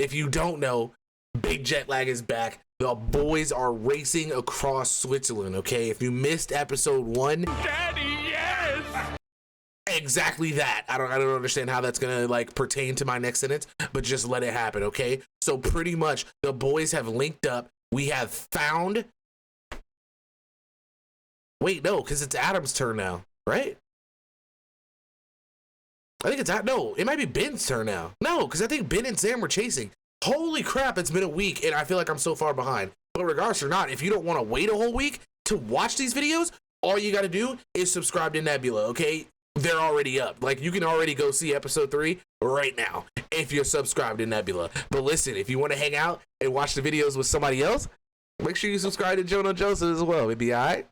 if you don't know, Big Jet Lag is back. The boys are racing across Switzerland, okay? If you missed episode 1, Daddy, yes! Exactly that. I don't understand how that's gonna like pertain to my next sentence, but just let it happen, okay? So pretty much the boys have linked up. We have found. Wait, no, because it's Adam's turn now, right? I think it's no, it might be Ben's turn now. No, because I think Ben and Sam were chasing. Holy crap, it's been a week and I feel like I'm so far behind. But regardless or not, if you don't want to wait a whole week to watch these videos, all you got to do is subscribe to Nebula, okay? They're already up. Like, you can already go see episode 3 right now if you're subscribed to Nebula. But listen, if you want to hang out and watch the videos with somebody else, make sure you subscribe to JoeNoJoseph as well. It'd be all right.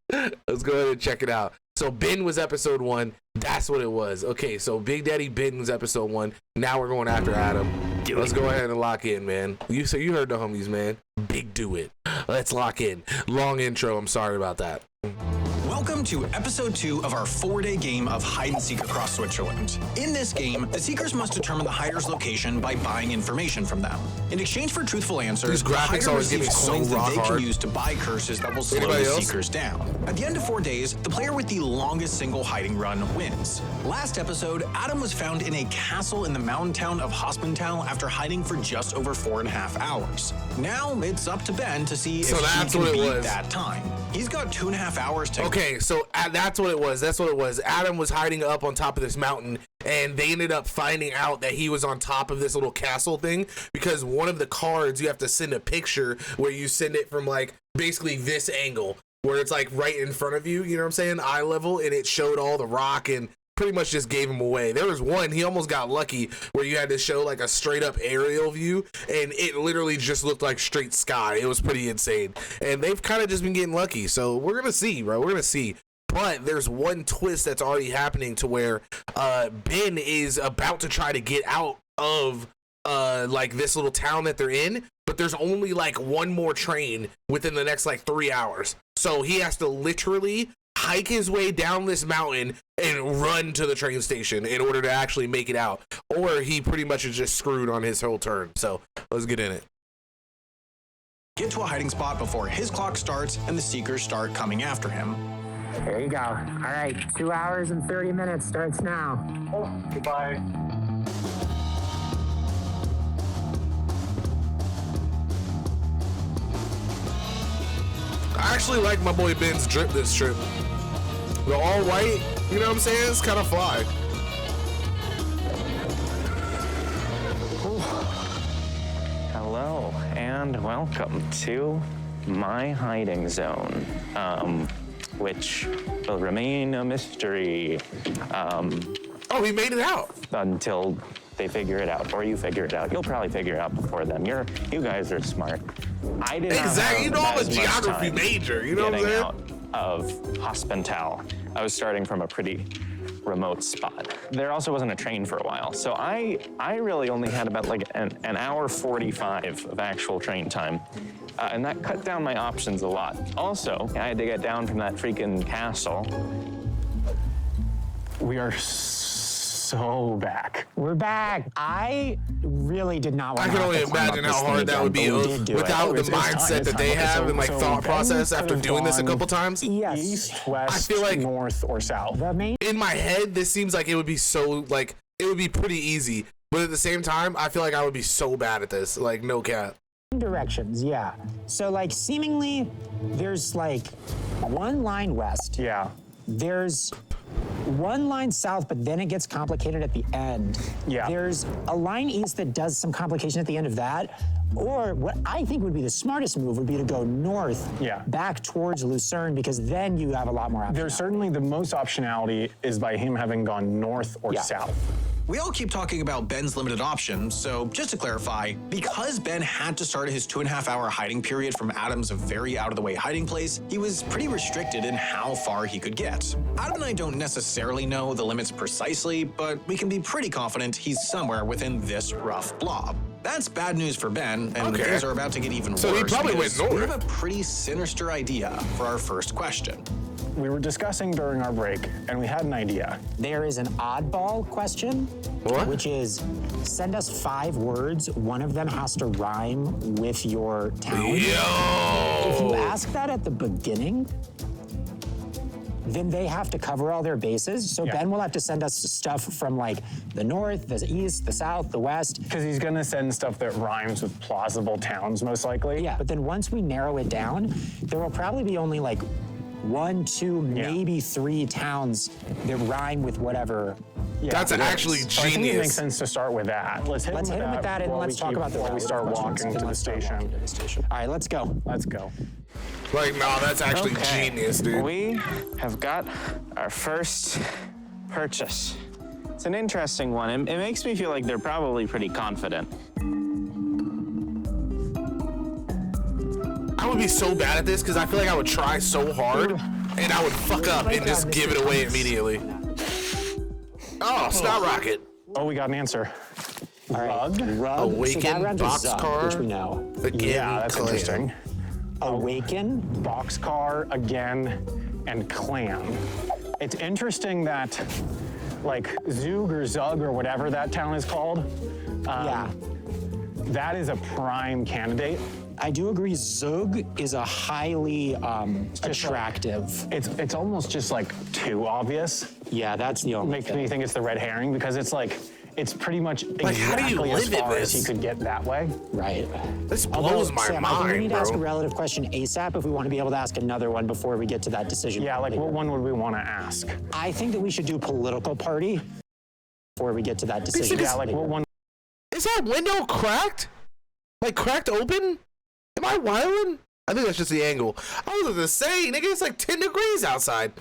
Let's go ahead and check it out. So Ben was episode 1. That's what it was. Okay, so Big Daddy Ben was episode 1. Now we're going after Adam. Let's go ahead and lock in, man. You heard the homies, man. Big do it. Let's lock in. Long intro. I'm sorry about that. Welcome to episode 2 of our 4-day game of hide and seek across Switzerland. In this game, the seekers must determine the hider's location by buying information from them. In exchange for truthful answers, the hider receives coins that they can use to buy curses that will slow the seekers down. At the end of 4 days, the player with the longest single hiding run wins. Last episode, Adam was found in a castle in the mountain town of Hospital after hiding for just over 4.5 hours. Now it's up to Ben to see if he can beat that time. He's got 2.5 hours to... Okay, so that's what it was. That's what it was. Adam was hiding up on top of this mountain, and they ended up finding out that he was on top of this little castle thing because one of the cards, you have to send a picture where you send it from like basically this angle where it's like right in front of you, you know what I'm saying, eye level, and it showed all the rock and pretty much just gave him away. There was one, he almost got lucky, where you had to show like a straight up aerial view and it literally just looked like straight sky. It was pretty insane. And they've kind of just been getting lucky. So we're going to see, bro. We're going to see. But there's one twist that's already happening to where Ben is about to try to get out of like this little town that they're in, but there's only like one more train within the next like 3 hours. So he has to literally hike his way down this mountain and run to the train station in order to actually make it out, or he pretty much is just screwed on his whole turn. So let's get in it. Get to a hiding spot before his clock starts and the seekers start coming after him. There you go. All right, 2 hours and 30 minutes starts now. Oh, goodbye. I actually like my boy Ben's drip this trip. The all white, you know what I'm saying? It's kind of fly. Hello and welcome to my hiding zone, which will remain a mystery Oh, he made it out. until they figure it out, or you figure it out. You'll probably figure it out before them. You guys are smart. I did not Exactly. You know, I'm a as much geography time major. You know what I'm getting saying? out of Hospital. I was starting from a pretty remote spot. There also wasn't a train for a while, so I really only had about like an hour 45 of actual train time, and that cut down my options a lot. Also, I had to get down from that freaking castle. We are so back. We're back. I really did not want I to can only have to climb imagine up how this thing hard that again, would be but we did do it. without the It's time, mindset it's that they time. have and like So thought Ben process could after have doing this a gone couple times. Yes. East, west, I feel like- north, or south. The main In my head, this seems like it would be so like it would be pretty easy, but at the same time, I feel like I would be so bad at this. Like no cap. directions, yeah. So like seemingly there's like one line west. Yeah. There's one line south, but then it gets complicated at the end. Yeah. There's a line east that does some complication at the end of that. Or what I think would be the smartest move would be to go north, Yeah. back towards Lucerne, because then you have a lot more options. There's certainly the most optionality is by him having gone north or Yeah. south. We all keep talking about Ben's limited options, so just to clarify, because Ben had to start his 2.5-hour hiding period from Adam's very out-of-the-way hiding place, he was pretty restricted in how far he could get. Adam and I don't necessarily know the limits precisely, but we can be pretty confident he's somewhere within this rough blob. That's bad news for Ben, and Okay. things are about to get even So he worse. probably because went we north. have a pretty sinister idea for our first question. we were discussing during our break, and we had an idea. There is an oddball question, which is send us 5 words. One of them has to rhyme with your town. Yo! If you ask that at the beginning, then they have to cover all their bases. So Ben will have to send us stuff from like the north, the east, the south, the west. Because he's gonna send stuff that rhymes with plausible towns, most likely. Yeah, but then once we narrow it down, there will probably be only like 1, 2, maybe 3 towns that rhyme with whatever. Yeah, that's actually so I think it makes genius. sense to start with that. Let's hit him with that, and while let's we talk keep- about the while we start walking to the station. All right, let's go. Let's go. Like, no, that's actually Okay. genius, dude. We have got our first purchase. It's an interesting one. It makes me feel like they're probably pretty confident. I would be so bad at this because I feel like I would try so hard and I would fuck up and just give it away immediately. Oh, Snot Rocket. Oh, we got an answer. All right. Rug. Awaken, so that round is Zug, Boxcar. which we know. Again, Yeah, that's clan. interesting. Awaken. Boxcar again and clan. It's interesting that, like, Zug or Zug or whatever that town is called, Yeah. that is a prime candidate. I do agree Zug is a highly attractive. It's almost just like too obvious. Yeah, that's the only Makes thing. me think it's the red herring because it's like, it's pretty much Like, how do you exactly as live in far as this? he could get that way. Right. This Although, blows my Sam, I think we mind, need to ask a bro. relative question ASAP if we want to be able to ask another one before we get to that decision. Yeah, like later. what one would we want to ask? I think that we should do political party before we get to that decision. Yeah, like what one? Is that window cracked? Like cracked open? Am I wildin'? I think that's just the angle. I was gonna say, nigga, it's like 10 degrees outside.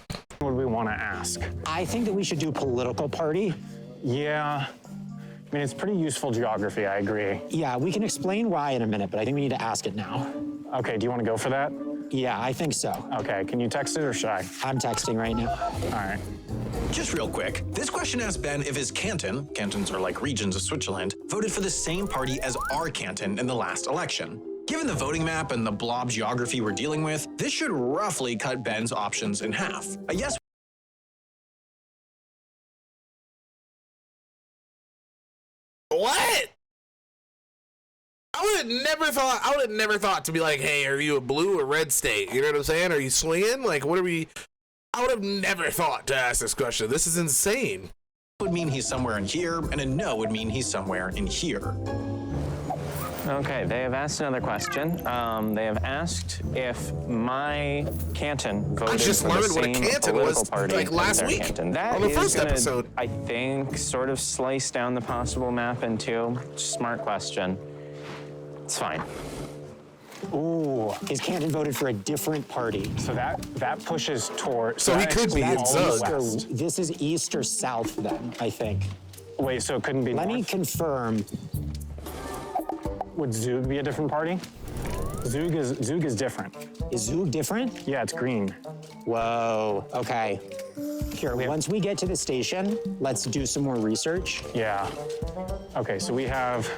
Would we want to ask? I think that we should do political party. Yeah, I mean it's pretty useful geography. I agree. Yeah, we can explain why in a minute, but I think we need to ask it now. Okay, do you want to go for that? Yeah, I think so. Okay, can you text it or should I? I'm texting right now. All right. Just real quick, this question asks Ben if his canton, cantons are like regions of Switzerland, voted for the same party as our canton in the last election. Given the voting map and the blob geography we're dealing with, this should roughly cut Ben's options in half. A yes. What? I would have never thought to be like, hey, are you a blue or red state? You know what I'm saying? Are you swinging? Like, what are we? I would have never thought to ask this question. This is insane. Would mean he's somewhere in here, and a no would mean he's somewhere in here. Okay, they have asked another question. They have asked if my canton voted just for the learned what a same canton political was, party like, as last their week canton. That on the is first gonna, episode. I think, sort of slice down the possible map in two. Smart question. It's fine. Ooh, his Canton voted for a different party. So that pushes toward. So he that could be in excludes all the Zug. west. This is east or south then, I think. Wait, so it couldn't be Let me north? confirm. Would Zug be a different party? Zug is different. Is Zug different? Yeah, it's green. Whoa, okay. Here, once we get to the station, let's do some more research. Yeah. Okay, so we have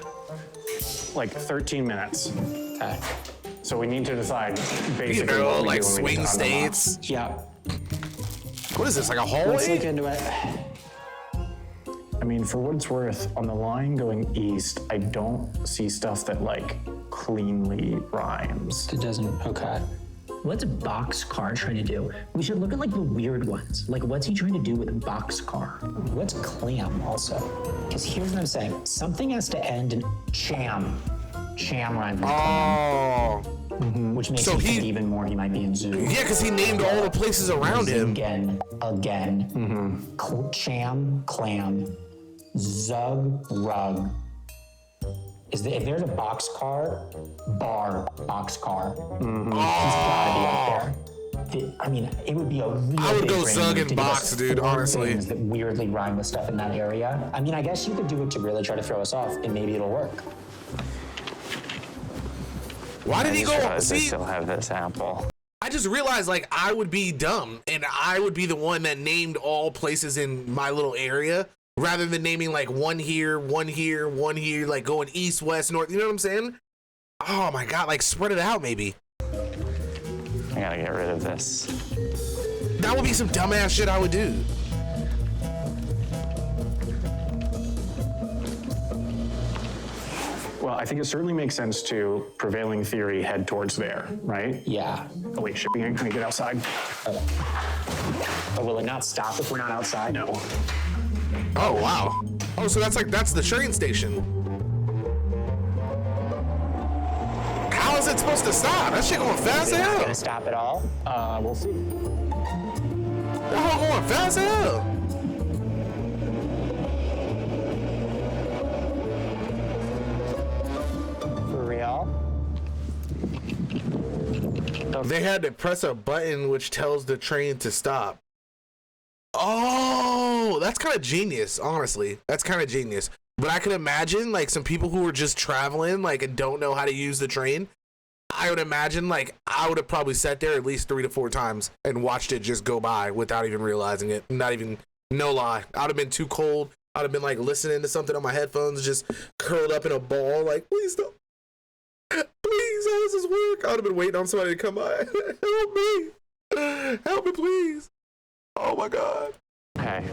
like 13 minutes. Okay. So we need to decide basically You know, what we like do when we swing get to Panama. states. Yeah, What is this, like a let's look hallway? into it. I mean, for what it's worth, on the line going east, I don't see stuff that like cleanly rhymes. It doesn't, okay. What's Boxcar trying to do? We should look at like the weird ones. Like, what's he trying to do with Boxcar? What's clam also? Because here's what I'm saying. Something has to end in cham. Cham rhymes with clam, Oh. which makes So me he- think even more he might be in zoo. Yeah, because he named all the places around him. Again. Cham, clam, zug, rug. If there's a boxcar, boxcar, he's gotta be up there. I mean, it would be a real I would big go brain Zug move and to give us Box, dude, 4 honestly. things that weirdly rhyme with stuff in that area. I mean, I guess you could do it to really try to throw us off, and maybe it'll work. Why did he I go? still See, have this apple. I just realized like I would be dumb and I would be the one that named all places in my little area rather than naming like one here, like going east, west, north. You know what I'm saying? Oh my God, like spread it out maybe. I gotta get rid of this. That would be some dumbass shit I would do. Well, I think it certainly makes sense to prevailing theory head towards there, right? Yeah. Oh wait, shit, we ain't gonna get outside. But will it not stop if we're not outside? No. Oh, wow. Oh, so that's the train station. How is it supposed to stop? That shit going fast as Is it not hell. gonna stop at all? We'll see. That whole going fast as hell. For real? They had to press a button which tells the train to stop. Oh, that's kind of genius, honestly. That's kind of genius. But I could imagine like some people who were just traveling like and don't know how to use the train. I would imagine like I would have probably sat there at least 3 to 4 times and watched it just go by without even realizing it. Not even, no lie. I'd have been too cold. I'd have been like listening to something on my headphones, just curled up in a ball, like, please don't. Please, how does this work? I would have been waiting on somebody to come by. Help me. Help me, please. Oh my God. Okay.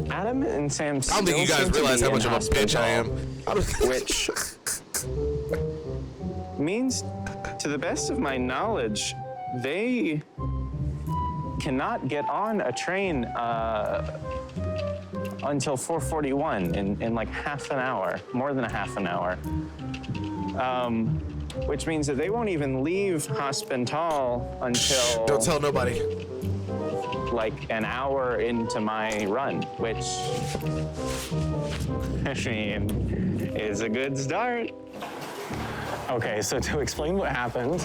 Adam and Sam. I don't think you guys realize how much of a bitch I am. Which means, to the best of my knowledge, they cannot get on a train until 4:41 in like half an hour, more than a half an hour. Which means that they won't even leave Hospital until Don't tell nobody. like an hour into my run, which I mean is a good start. Okay, so to explain what happened,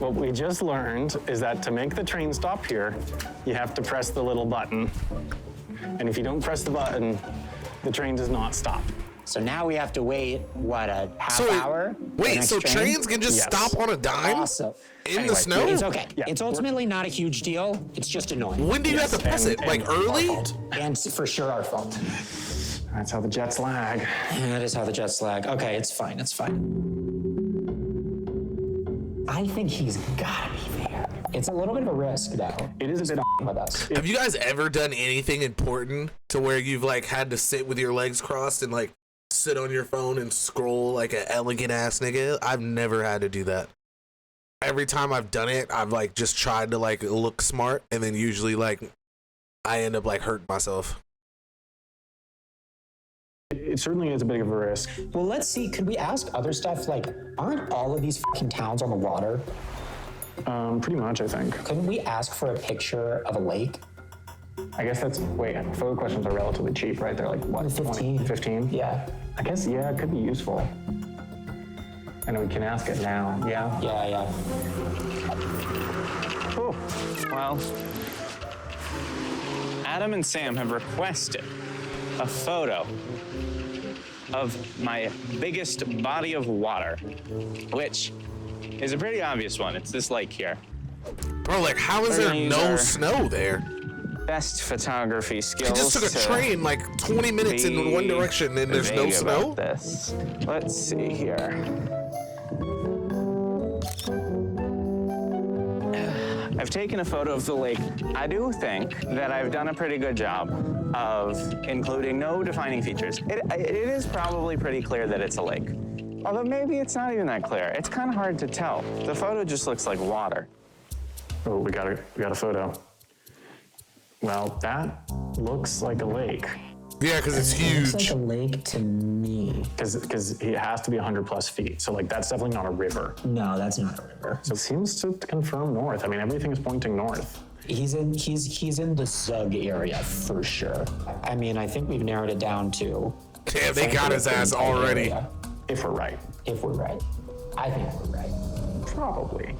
what we just learned is that to make the train stop here, you have to press the little button. And if you don't press the button, the train does not stop. So now we have to wait, what, a half hour? for the Wait, next so train? trains can just Yes. stop on a dime Awesome. in the snow? It's okay. Yeah. It's ultimately not a huge deal. It's just annoying. When do you have to press it? Like early? And for sure our fault. That's how the jets lag. Yeah, that is how the Jets lag. Okay, it's fine. It's fine. I think he's gotta be there. It's a little bit of a risk, though. It is a bit With us. Have you guys ever done anything important to where you've like had to sit with your legs crossed and like sit on your phone and scroll like an elegant ass nigga? I've never had to do that. Every time I've done it, I've like just tried to like look smart, and then usually like I end up like hurting myself. It certainly is a bit of a risk. Well, let's see. Could we ask other stuff? Like, aren't all of these fucking towns on the water? Pretty much, I think. Couldn't we ask for a picture of a lake? I guess that's, wait, photo questions are relatively cheap, right? They're like, what, 15. 15? Yeah. I guess, yeah, it could be useful. I know we can ask it now, yeah? Yeah. Oh, well, Adam and Sam have requested a photo of my biggest body of water, which is a pretty obvious one. It's this lake here. Bro, like how is We're there gonna use no our snow there? Best photography skills. I just took a to train like 20 minutes in one be direction and there's no vague snow? about this. Let's see here. I've taken a photo of the lake. I do think that I've done a pretty good job of including no defining features. It is probably pretty clear that it's a lake. Although maybe it's not even that clear. It's kind of hard to tell. The photo just looks like water. Oh, we got a photo. Well, that looks like a lake. Yeah, because it's Looks like huge. a lake to me. Because it has to be 100 plus feet. So like that's definitely not a river. No, that's not a river. So it seems to confirm north. I mean, everything is pointing north. He's in the Zug area for sure. I mean, I think we've narrowed it down to. Damn, they got his ass already. If we're right. If we're right. I think we're right. Probably.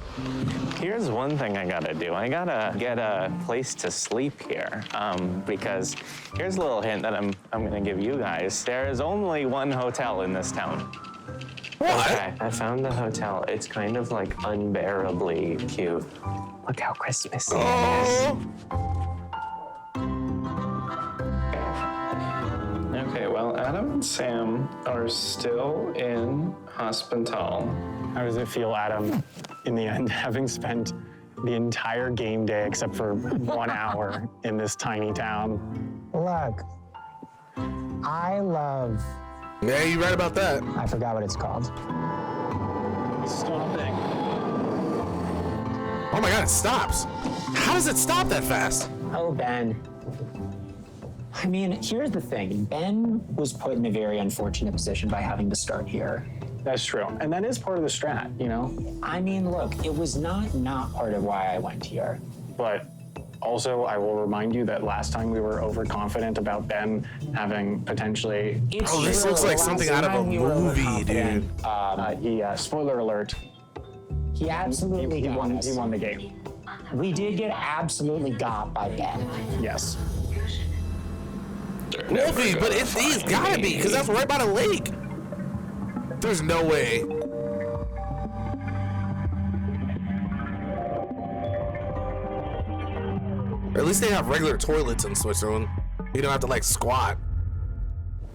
Here's one thing I gotta do. I gotta get a place to sleep here. Because here's a little hint that I'm gonna give you guys. There is only one hotel in this town. What? Okay, I found the hotel. It's kind of like unbearably cute. Look how Christmassy it is. Okay, well, Adam and Sam are still in Hospital. How does it feel, Adam, in the end, having spent the entire game day except for 1 hour in this tiny town. Look, I love. Yeah, you're right about that. I forgot what it's called. Stopping. Oh my God, it stops. How does it stop that fast? Oh, Ben. I mean, here's the thing. Ben was put in a very unfortunate position by having to start here. That's true. And that is part of the strat, you know? I mean, look, it was not part of why I went here. But also, I will remind you that last time we were overconfident about Ben having potentially... Oh, this looks like something out of a movie, dude. Spoiler alert. He absolutely He won us. He won the game. We did get absolutely got by Ben. Yes. Wolfie, but he's gotta be, because that's right by the lake. There's no way. Or at least they have regular toilets in Switzerland. You don't have to like squat.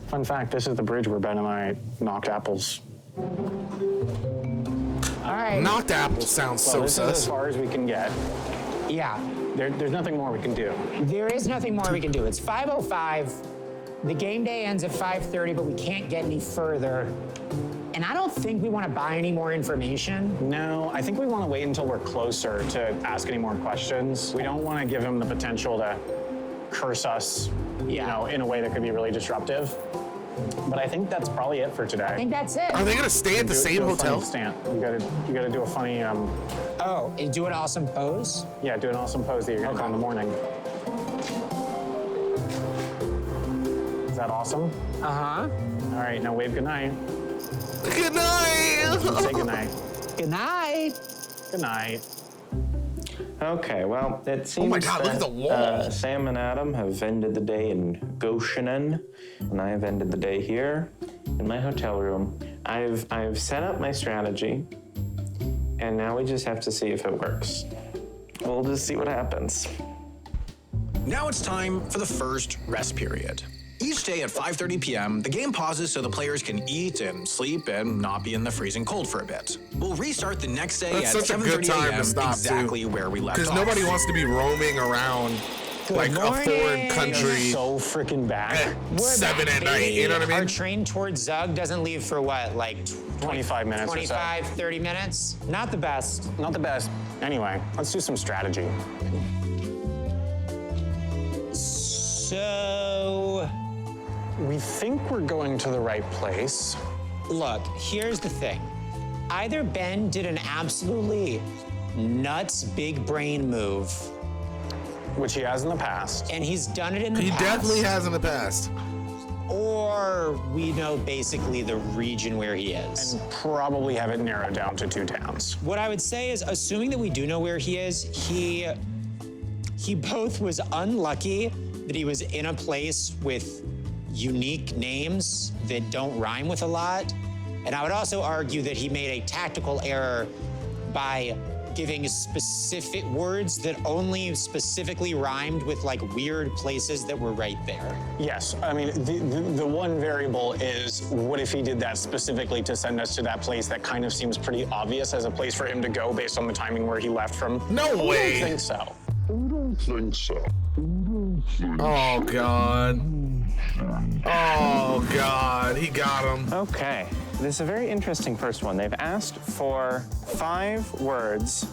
Fun fact, this is the bridge where Ben and I knocked apples. All right. Knocked apples sounds so This is as sus. far as we can get. Yeah. There's nothing more we can do. There is nothing more we can do. It's 5:05. The game day ends at 5:30, but we can't get any further. And I don't think we want to buy any more information. No, I think we want to wait until we're closer to ask any more questions. We don't want to give him the potential to curse us, you know, in a way that could be really disruptive. But I think that's probably it for today. I think that's it. Are they gonna stay at the same hotel? You gotta do a funny Oh, and do an awesome pose? yeah, do an awesome pose that you're gonna do in the morning. Is that awesome? Uh-huh. All right, now wave good night. Good night. Say good night. Good night. Good night. Okay, well, it seems my God, look at the wall. Sam and Adam have ended the day in Goshenen, and I have ended the day here in my hotel room. I've set up my strategy, and now we just have to see if it works. We'll just see what happens. Now it's time for the first rest period. Each day at 5:30 p.m., the game pauses so the players can eat and sleep and not be in the freezing cold for a bit. We'll restart the next day That's at such a good 7:30 time a.m. to stop, exactly where we left off. Because nobody wants to be roaming around like a foreign country So freaking bad. at 7 at night. You know what I Our mean? train towards Zug doesn't leave for what, like 25 minutes or so. 25, 30 minutes? Not the best. Not the best. Anyway, let's do some strategy. So, We think we're going to the right place. look, here's the thing. Either Ben did an absolutely nuts big brain move, Which he has in the past. and he's done it in the He past. definitely has in the past. Or we know basically the region where he is. Probably have it narrowed down to 2 towns. What I would say is, assuming that we do know where he is, he both was unlucky that he was in a place with unique names that don't rhyme with a lot. And I would also argue that he made a tactical error by giving specific words that only specifically rhymed with like weird places that were right there. Yes, I mean, the one variable is what if he did that specifically to send us to that place that kind of seems pretty obvious as a place for him to go based on the timing where he left from? No way. I don't think so. Oh, God. Oh, God. He got him. Okay, this is a very interesting first one. They've asked for 5 words,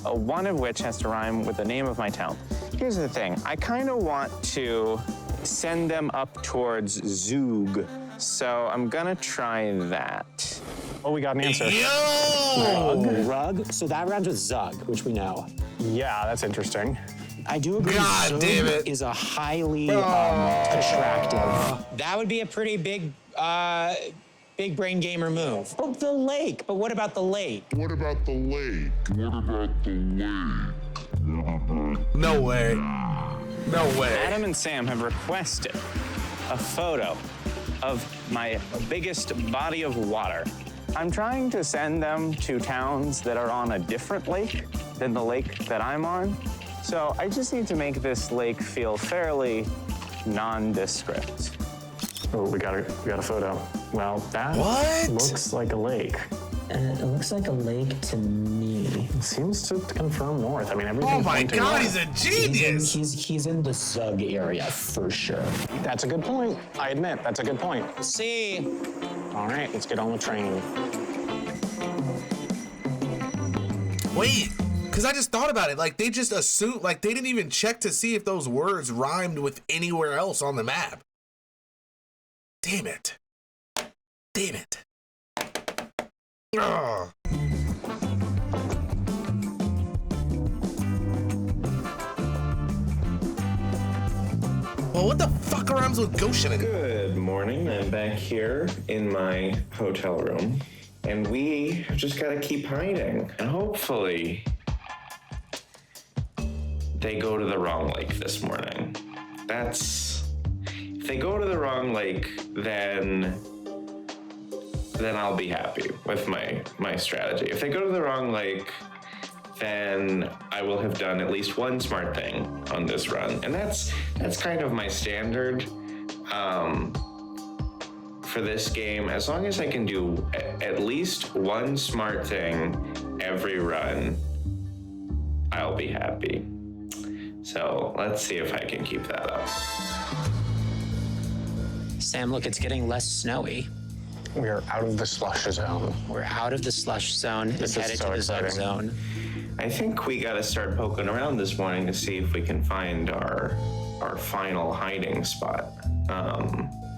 one of which has to rhyme with the name of my town. Here's the thing, I kind of want to send them up towards Zug, so I'm gonna try that. Oh, we got an answer. Yo! Rug? So that rhymes with Zug, which we know. Yeah, that's interesting. I do agree. God Zug damn it. is a highly attractive. That would be a pretty big brain gamer move. Oh, the lake. But what about the lake? What about the lake? What about the lake? No way. No way. Adam and Sam have requested a photo of my biggest body of water. I'm trying to send them to towns that are on a different lake than the lake that I'm on. So I just need to make this lake feel fairly nondescript. Oh, we got a photo. Well, that What? looks like a lake. It looks like a lake to me. It seems to confirm north. I mean, everything's Oh my pointing God, north. he's a genius. He's in the Zug area for sure. That's a good point. I admit, that's a good point. See. All right, let's get on the train. Wait, because I just thought about it. Like, they just assumed, like, they didn't even check to see if those words rhymed with anywhere else on the map. Damn it. Damn it. Ugh. Well, what the fuck rhymes with Goshen? Good morning. I'm back here in my hotel room, and we just gotta keep hiding. And hopefully, they go to the wrong lake this morning. If they go to the wrong lake, then I'll be happy with my strategy. If they go to the wrong lake, then I will have done at least one smart thing on this run. And that's kind of my standard for this game. As long as I can do at least one smart thing every run, I'll be happy. So let's see if I can keep that up. Sam, look, it's getting less snowy. We are out of the slush zone. We're out of the slush zone and This is headed so to the Zug exciting. zone. I think we gotta start poking around this morning to see if we can find our final hiding spot.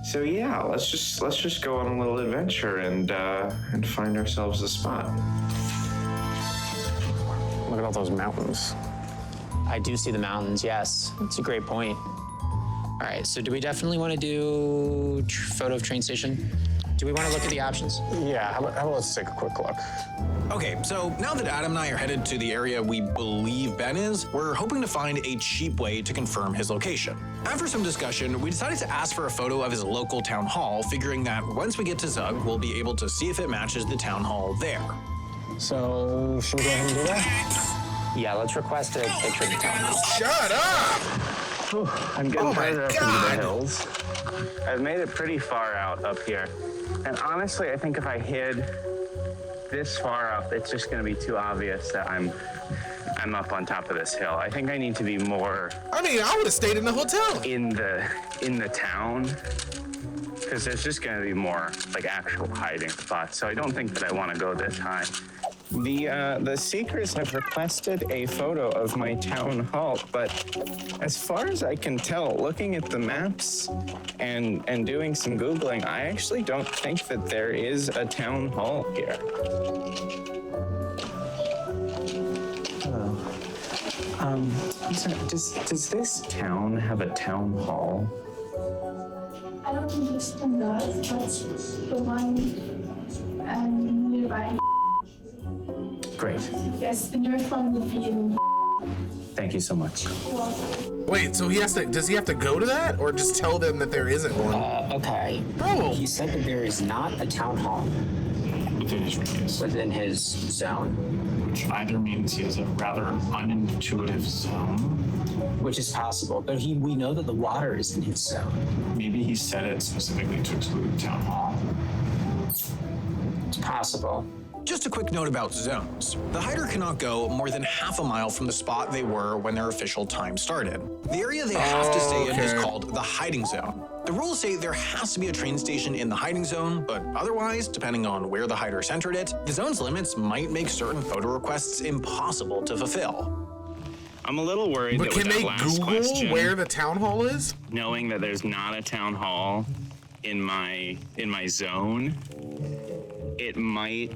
So yeah, let's just go on a little adventure and find ourselves a spot. Look at all those mountains. I do see the mountains, yes. It's a great point. All right, so do we definitely want to do photo of train station? Do we want to look at the options? Yeah, how about let's take a quick look. Okay, so now that Adam and I are headed to the area we believe Ben is, we're hoping to find a cheap way to confirm his location. After some discussion, we decided to ask for a photo of his local town hall, figuring that once we get to Zug, we'll be able to see if it matches the town hall there. So, should we go ahead and do that? Yeah, let's request a picture of the town hall. Shut up! I'm getting Oh my further up into God. the hills. I've made it pretty far out up here. And honestly, I think if I hid this far up, it's just gonna be too obvious that I'm up on top of this hill. I think I need to be more I mean, I would have stayed in the hotel. in the town, because there's just gonna be more like actual hiding spots. So I don't think that I want to go this high. The seekers have requested a photo of my town hall, but as far as I can tell, looking at the maps and doing some Googling, I actually don't think that there is a town hall here. Does this town have a town hall? I don't think this one does, but the one nearby. Great. Yes, and you're from the field. Thank you so much. Wait, so does he have to go to that, or just tell them that there isn't one? Okay. Oh. He said that there is not a town hall Within his radius, within his zone, which either means he has a rather unintuitive zone. which is possible. But we know that the water is in his zone. Maybe he said it specifically to exclude the town hall. It's possible. Just a quick note about zones. The hider cannot go more than half a mile from the spot they were when their official time started. The area they have to stay in is Okay. called the hiding zone. The rules say there has to be a train station in the hiding zone, but otherwise, depending on where the hider centered it, the zone's limits might make certain photo requests impossible to fulfill. I'm a little worried But that can with they that last Google question, where the town hall is? knowing that there's not a town hall in my zone, it might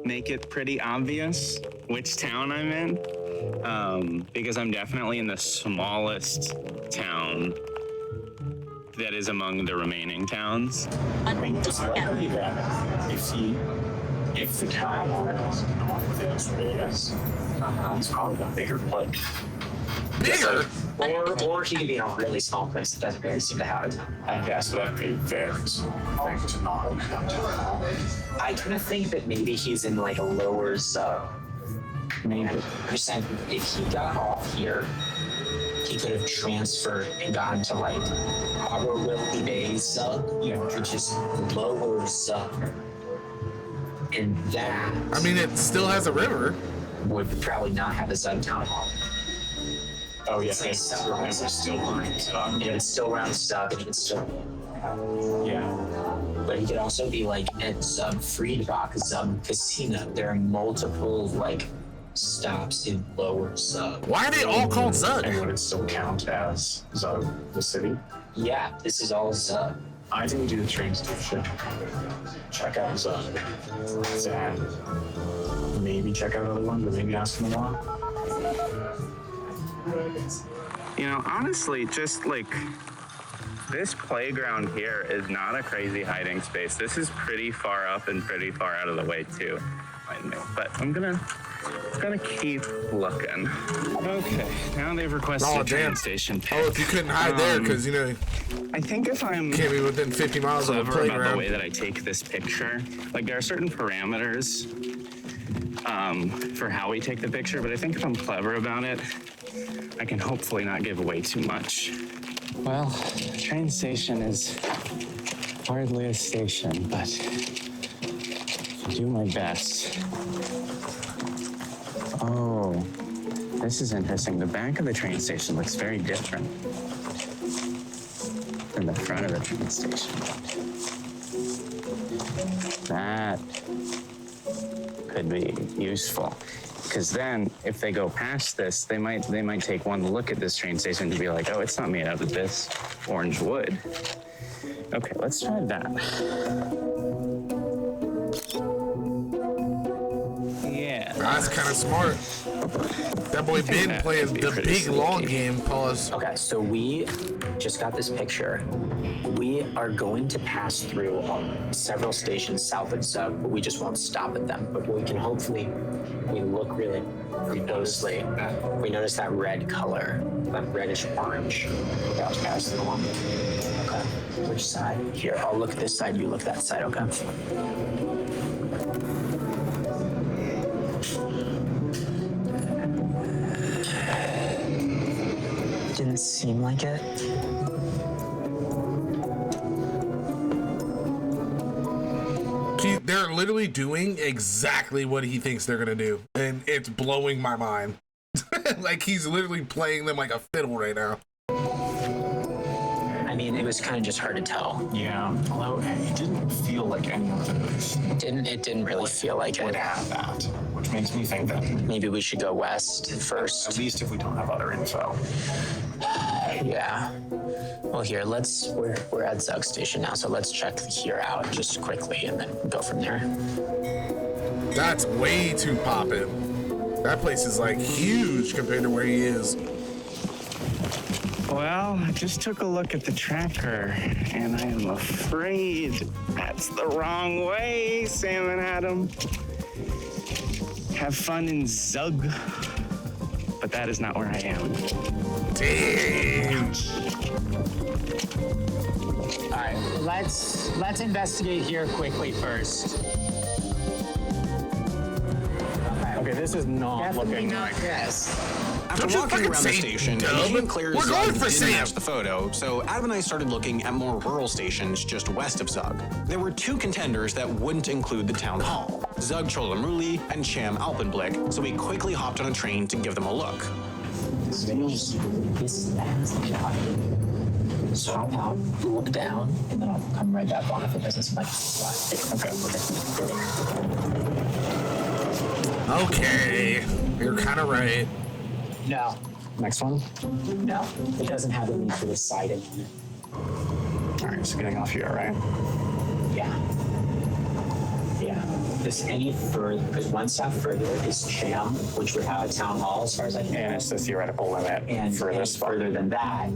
make it pretty obvious which town I'm in, because I'm definitely in the smallest town that is among the remaining towns. I mean, just likely that if the town hall is not within his radius, it's probably a bigger place. Bigger? Or he could be in a really small place that doesn't really seem to have it. I guess that would be very small thing to not own that town hall. I kind of think that maybe he's in like a lower zone. Maybe. You're saying if he got off here, he could have transferred and gotten to like Harbor Willoughby Bay Zug, which is lower Zug. And that I mean, it still has a river. would probably not have a Zug town hall. Oh, yeah. It's like sunrise is still lines. It would still run Zug, and it would still. Yeah. But he could also be like at Zug Friedbach, Zug Casino. There are multiple like stops in Lower Zug. Why are they all called Zug? And would it still count as Zug, the city? Yeah, this is all Zug. I think we do the train station. Check out Zug. And maybe check out other ones, but maybe ask them more. You know, honestly, just like this playground here is not a crazy hiding space. This is pretty far up and pretty far out of the way too. I know, but I'm gonna keep looking. Okay, now they've requested a train station pick. Oh, if you couldn't hide there, because you know, I think if I'm can't be within 50 miles of a clever about the playground. way that I take this picture, like there are certain parameters for how we take the picture, but I think if I'm clever about it, I can hopefully not give away too much. Well, the train station is hardly a station, but I'll do my best. Oh, this is interesting. The back of the train station looks very different than the front of the train station. That could be useful. Because then, if they go past this, they might take one look at this train station to be like, oh, it's not made out of this orange wood. Okay, let's try that. Yeah. That's kind of smart. That boy Ben playing the big long game. Pause. Okay, so we just got this picture. We are going to pass through several stations south of Zug, but we just won't stop at them. But we can hopefully, we look really closely. We notice that red color, that reddish orange. That was past the one. Okay, which side? Here, I'll look this side, you look that side, okay? Didn't seem like it. They're literally doing exactly what he thinks they're gonna do, and it's blowing my mind. Like he's literally playing them like a fiddle right now. I mean, it was kind of just hard to tell. Yeah, although it didn't feel like any of those It didn't really feel like would it. have that, which makes me think that Maybe we should go west first. at least if we don't have other info. Yeah. Well, here, we're at Zug Station now, so let's check here out just quickly and then go from there. That's way too poppin'. That place is like huge compared to where he is. Well, I just took a look at the tracker, and I am afraid that's the wrong way, Sam and Adam. Have fun in Zug, but that is not where I am. Damn. All right, let's investigate here quickly first. Okay, this is not looking like. Yes. After Don't you walking fucking around the say station, dub. it became clear We're Zug going for didn't Sam. match the photo, so Adam and I started looking at more rural stations just west of Zug. There were two contenders that wouldn't include the town hall, Zug Cholamruli and Cham Alpenblick, so we quickly hopped on a train to give them a look. This So I'll look down and then I'll come right back on if it doesn't seem like Okay, you're kind of right. No. Next one? No. It doesn't have a link for this side in it. All right, so getting off here, right? Yeah. Yeah. This any further, because one stop further is Cham, which would have a town hall as far as I can And it's the theoretical limit and for this spot. further than that.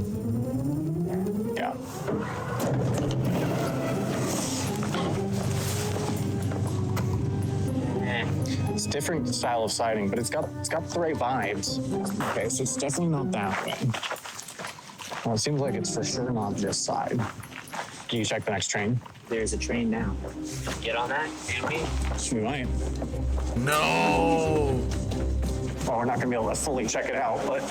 Yeah. It's a different style of siding, but it's got the right vibes. Okay, so it's definitely not that way. Well, it seems like it's for sure not this side. Can you check the next train? There's a train now. Get on that, can we? We might. No. Well, we're not gonna be able to fully check it out, but.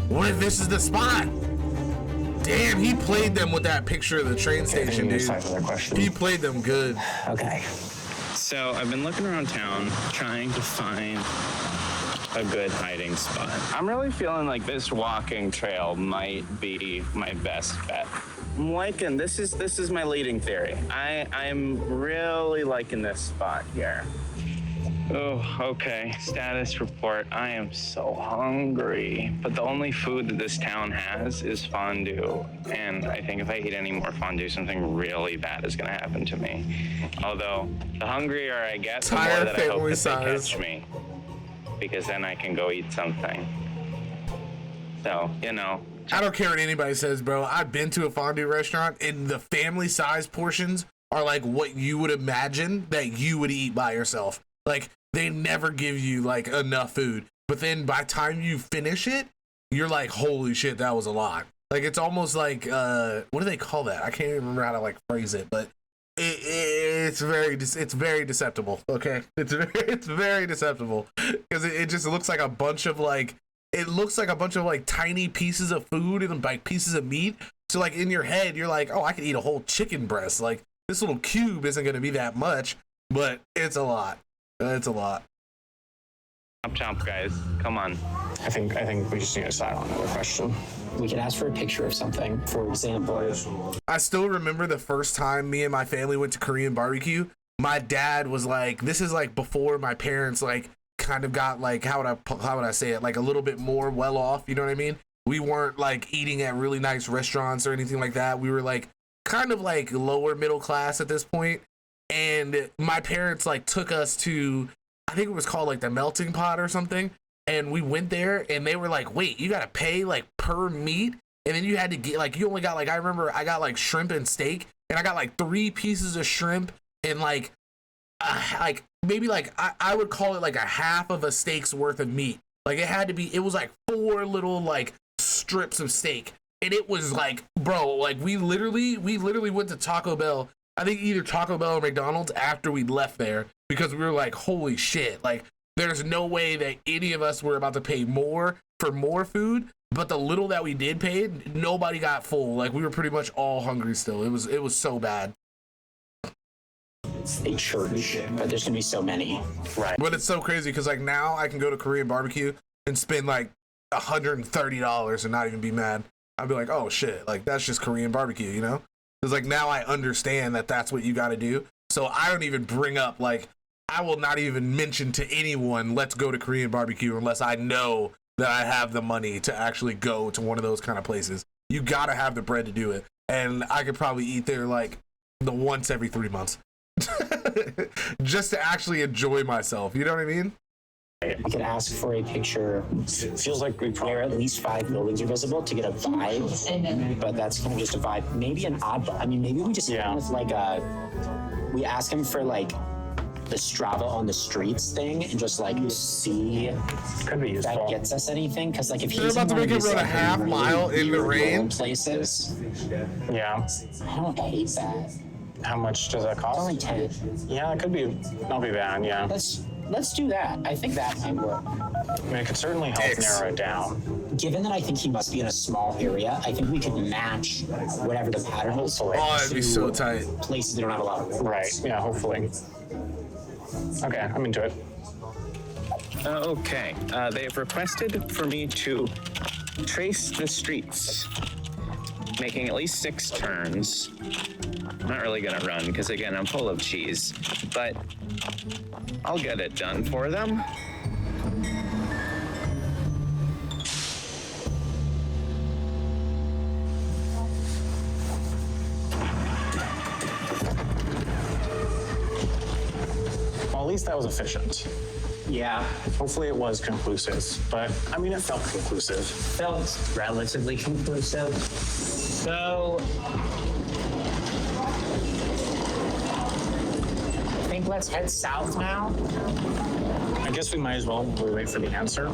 What if this is the spot? Damn, he played them with that picture of the train station, dude. He played them good. Okay. So I've been looking around town trying to find a good hiding spot. I'm really feeling like this walking trail might be my best bet. I'm liking this is my leading theory. I'm really liking this spot here. Oh, okay. Status report. I am so hungry. But the only food that this town has is fondue. And I think if I eat any more fondue, something really bad is gonna happen to me. Although, the hungrier I get, the more that I hope that they catch me. Because then I can go eat something. So, you know. I don't care what anybody says, bro. I've been to a fondue restaurant, and the family size portions are like what you would imagine that you would eat by yourself. Like, they never give you like enough food, but then by the time you finish it, you're like, holy shit, that was a lot. Like, it's almost like what do they call that? I can't even remember how to like phrase it, but it's very deceptible. Okay, it's very deceptible because it just looks like a bunch of like tiny pieces of food and like pieces of meat. So like in your head, you're like, oh, I could eat a whole chicken breast. Like, this little cube isn't going to be that much, but it's a lot. It's a lot. Chomp, guys. Come on. I think we just need to decide on another question. We can ask for a picture of something. For example, I still remember the first time me and my family went to Korean barbecue. My dad was like, this is like before my parents like kind of got like, how would I say it? Like a little bit more well off. You know what I mean? We weren't like eating at really nice restaurants or anything like that. We were like kind of like lower middle class at this point. And my parents like took us to, I think it was called like the Melting Pot or something. And we went there and they were like, wait, you got to pay like per meat. And then you had to get like, you only got like, I remember I got like shrimp and steak and I got like 3 pieces of shrimp and like maybe like, I would call it like a half of a steak's worth of meat. Like it was like 4 little like strips of steak. And it was like, bro, like we literally went to Taco Bell. I think either Taco Bell or McDonald's after we left there because we were like, holy shit, like there's no way that any of us were about to pay more for more food, but the little that we did pay, nobody got full. Like we were pretty much all hungry still. It was so bad. It's a church, but there's gonna be so many. Right. But it's so crazy because like now I can go to Korean barbecue and spend like $130 and not even be mad. I'd be like, oh shit, like that's just Korean barbecue, you know? Because like now I understand that that's what you got to do. So I don't even bring up like, I will not even mention to anyone, let's go to Korean barbecue unless I know that I have the money to actually go to one of those kind of places. You got to have the bread to do it. And I could probably eat there like once every 3 months just to actually enjoy myself. You know what I mean? We can ask for a picture. Feels like we where at least 5 buildings are visible to get a vibe, but that's kind of just a vibe. Maybe an odd. I mean, maybe we just kind of like we ask him for like the Strava on the streets thing and just like see could be useful. That gets us anything. Because like if They're he's about to make him run a half mile in the rain places, yeah, I don't hate that. How much does that cost? Only 10. Yeah, it could be not be bad. Yeah. Let's do that. I think that might work. I mean, it could certainly help narrow it down. Given that I think he must be in a small area, I think we could match whatever the pattern is. Oh, it'd be so tight. Places that don't have a lot of room. Right. Yeah, hopefully. Okay, I'm into it. Okay. They've requested for me to trace the streets, making at least 6 turns. I'm not really gonna run because again, I'm full of cheese, but I'll get it done for them. Well, at least that was efficient. Yeah. Hopefully it was conclusive, but I mean, it felt conclusive. Felt relatively conclusive. So, I think let's head south now. I guess we might as well wait for the answer.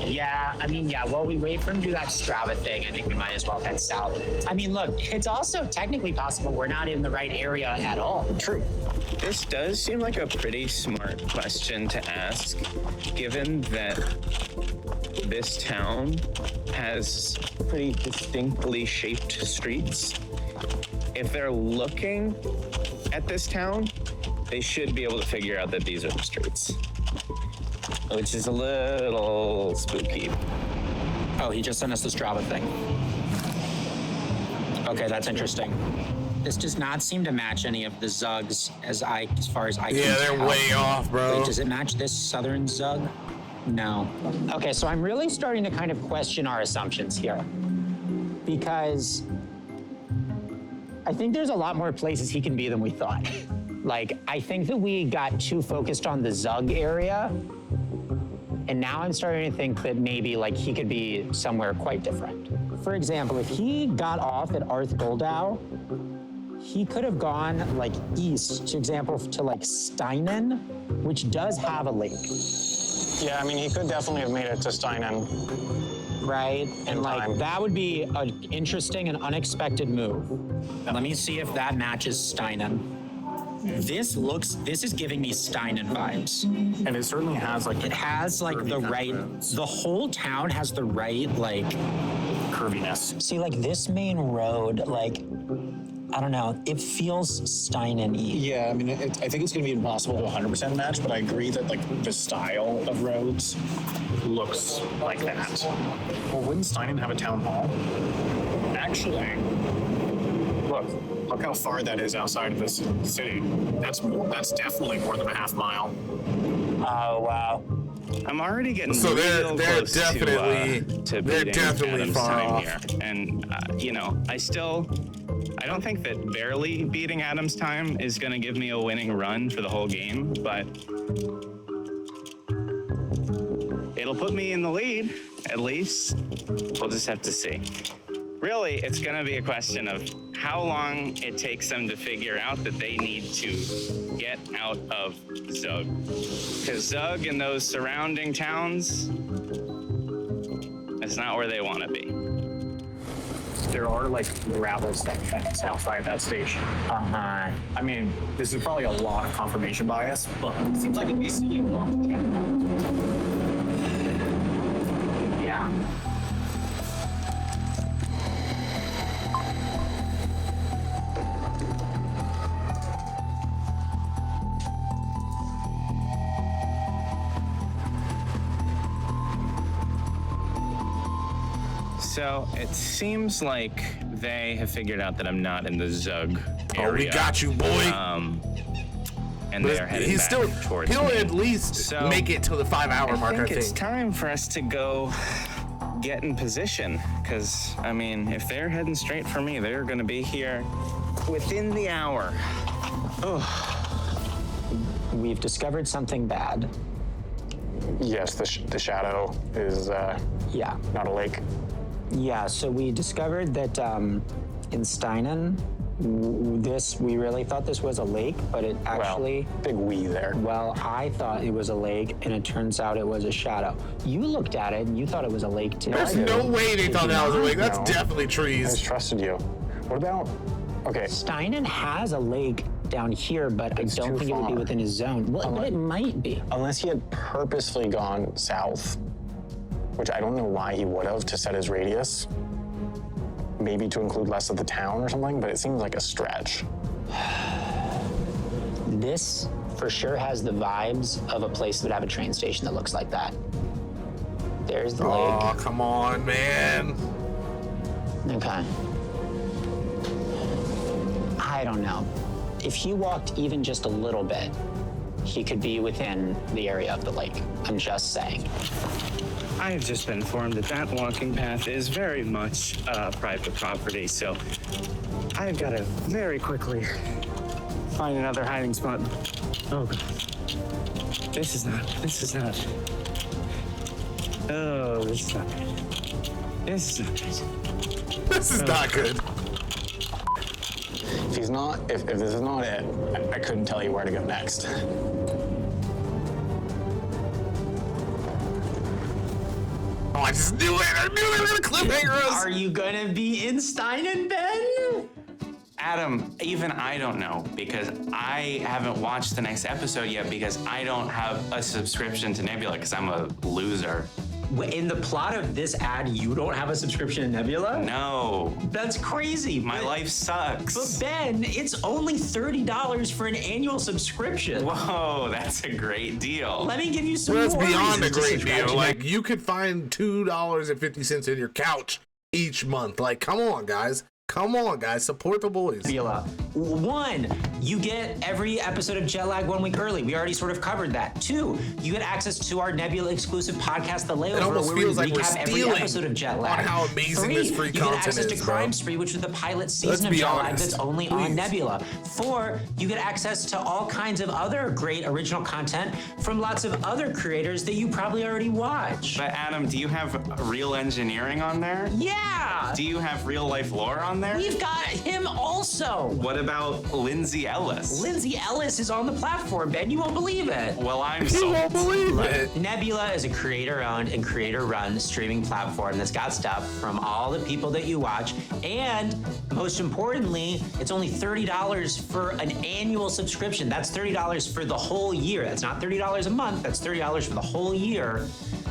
Yeah, I mean, yeah, while we wait for him to do that Strava thing, I think we might as well head south. I mean, look, it's also technically possible we're not in the right area at all. True. This does seem like a pretty smart question to ask, given that this town has pretty distinctly shaped streets. If they're looking at this town, they should be able to figure out that these are the streets, which is a little spooky. Oh, he just sent us this Strava thing. Okay, that's interesting. This does not seem to match any of the Zugs as far as I can tell. Yeah, they're way off, bro. Wait, does it match this southern Zug? No. Okay, so I'm really starting to kind of question our assumptions here. Because I think there's a lot more places he can be than we thought. Like, I think that we got too focused on the Zug area. And now I'm starting to think that maybe like he could be somewhere quite different. For example, if he got off at Arth Goldau, he could have gone like east, for example, to like Steinen, which does have a lake. Yeah, I mean, he could definitely have made it to Steinen. Right? And like time. that would be an interesting and unexpected move. Let me see if that matches Steinen. This is giving me Steinen vibes. And it certainly has like It has like the right, the whole town has the right like curviness. See, like this main road, like, I don't know, it feels Steinen-y. Yeah, I mean, I think it's going to be impossible to 100% match, but I agree that like the style of roads looks like that. Well, wouldn't Steinen have a town hall? Actually, look how far that is outside of this city. That's definitely more than a half mile. Oh wow. I'm already getting So they're close definitely to they're beating definitely Adam's far time off. here. And you know, I don't think that barely beating Adam's time is going to give me a winning run for the whole game, but it'll put me in the lead, at least. We'll just have to see. Really, it's going to be a question of how long it takes them to figure out that they need to get out of Zug. Because Zug and those surrounding towns, it's not where they want to be. There are like gravel sections outside that station. Uh-huh. I mean, this is probably a lot of confirmation bias, but it seems like it'd be seen. Yeah. So it seems like they have figured out that I'm not in the Zug area. Oh, we got you, boy. And they are headed back towards he'll me. at least So, make it to the 5-hour mark, I think. It's time for us to go get in position. Because, I mean, if they're heading straight for me, they're going to be here within the hour. We've discovered something bad. Yes, the shadow is Yeah. not a lake. Yeah, so we discovered that in Steinen, we really thought this was a lake, but it actually, Well, big we there. well, I thought it was a lake, and it turns out it was a shadow. You looked at it, and you thought it was a lake, too. There's no way they thought that was a lake. That's No. definitely I just trees. trusted you. What about, okay, Steinen has a lake down here, but It's I don't too think it would be far. within his zone. Well, but it might be. unless he had purposely gone south, which I don't know why he would have to set his radius, maybe to include less of the town or something, but it seems like a stretch. This for sure has the vibes of a place that would have a train station that looks like that. There's the Oh, lake. come on, man. Okay. I don't know. If he walked even just a little bit, he could be within the area of the lake. I'm just saying. I have just been informed that that walking path is very much private property, so I've got to very quickly find another hiding spot. Oh, God. This is not. Oh, this is not good. This is not good. This is not good. If he's not, if this is not it, I couldn't tell you where to go next. Oh, I just knew it. I knew they were going to cliffhanger us. Are you gonna be in Steinen, Ben? Adam, even I don't know because I haven't watched the next episode yet because I don't have a subscription to Nebula because I'm a loser. In the plot of this ad, you don't have a subscription to Nebula? No. That's crazy. My life sucks. But Ben, it's only $30 for an annual subscription. Whoa, that's a great deal. Let me give you some That's more beyond a reasons to great subscribe deal. to Like, you could find $2.50 in your couch each month. Like, come on, guys. Come on, guys. Support the boys. Nebula. One, you get every episode of Jetlag 1 week early. We already sort of covered that. Two, you get access to our Nebula exclusive podcast, The Layover, It almost where we feels like we're recap every stealing episode of Jetlag. on how amazing Three, this free you get content access is, to bro. Crime Spree, which was the pilot Let's season of be Jetlag honest. that's only Please. on Nebula. Four, you get access to all kinds of other great original content from lots of other creators that you probably already watch. But Adam, do you have real engineering on there? Yeah! Do you have real life lore on there? We've got him also. What about Lindsay Ellis? Lindsay Ellis is on the platform, Ben. You won't believe it. Well, I'm You sold. won't believe it. Nebula is a creator-owned and creator-run streaming platform that's got stuff from all the people that you watch, and most importantly, it's only $30 for an annual subscription. That's $30 for the whole year. That's not $30 a month. That's $30 for the whole year.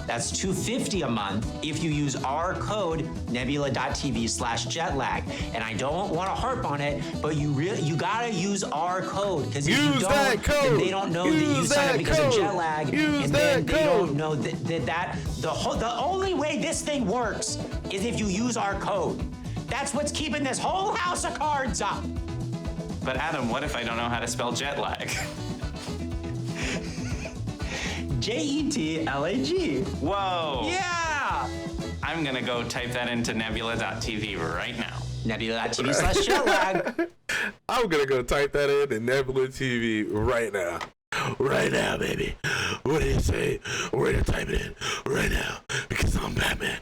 That's $250 a month if you use our code nebula.tv/jetlag. And I don't want to harp on it, but you gotta use our code, because if you Use don't, that code. then they don't know that you Use signed up that because code. of jet lag, Use and that then they code. don't know that the only way this thing works is if you use our code. That's what's keeping this whole house of cards up. But Adam, what if I don't know how to spell jet lag? JETLAG. Whoa. Yeah. I'm gonna go type that into nebula.tv right now. Nebula.tv/jetlag. I'm gonna go type that in Nebula TV right now. Right now, baby. What do you say? We're gonna type it in right now because I'm Batman.